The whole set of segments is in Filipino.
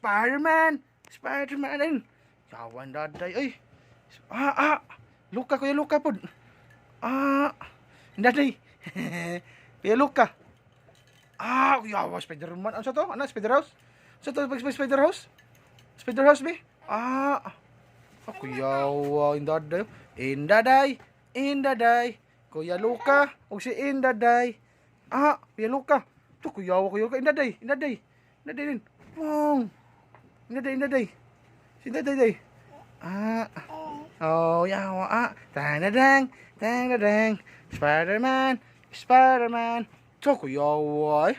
Spider-Man! Spider-Man! Yawan daday, ay! Luka, Kuya Luka po. Daday. Kuya Luka. Yawa, Spider-Man. Ano sa to? Ano, Spider-House? Sa to, Spider-House? Spider-House, be? Yawa, indaday. Indaday. Kuya Luka. O si Indaday. Kuya Luka. Ito, Kuya Luka. Indaday din. Wow. Indaday. Si Indaday day. Yawa. Tang-dadang. Spider-Man. Ito, Kuya Luka.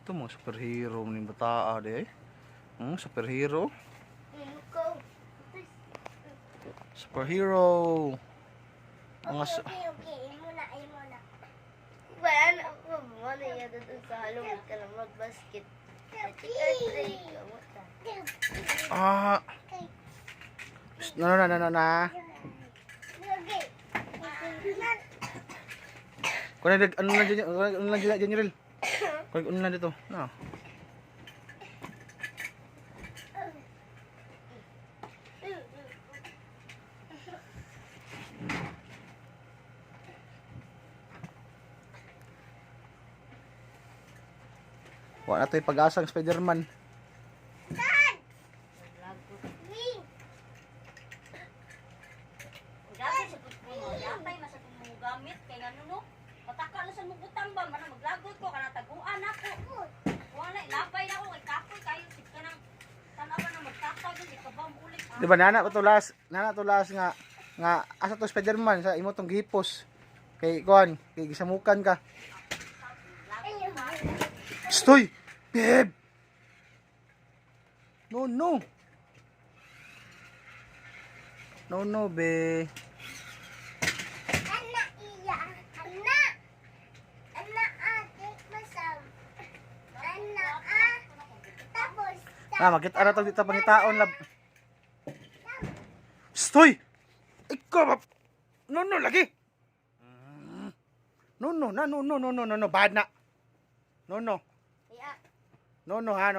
Ito mga superhero ng bataa de. Superhero. Mga Muna. Well, ano yan doon sa Halloween ka lang mag-basket. Na. Ano lang dyan, Ril? Ano lang dito? No. Wala na ito yung pag-asang Spider-Man. Gamit kay ngano no pataka na sa mugutang ba man maglagot ko kana taguan ako wala ilapay na ako kay kapoy kayo sik ka nang tanawa na magtatag di ka ba ulit Di ba nana tulas nga asa to Spider-Man sa imo tong gihipos kay kuan kay gisamukan ka. Stoy, babe. No, be. Makita na to dito pangitaon lab. Stoy! Ikaw no lagi. No, bad na. No. No ha.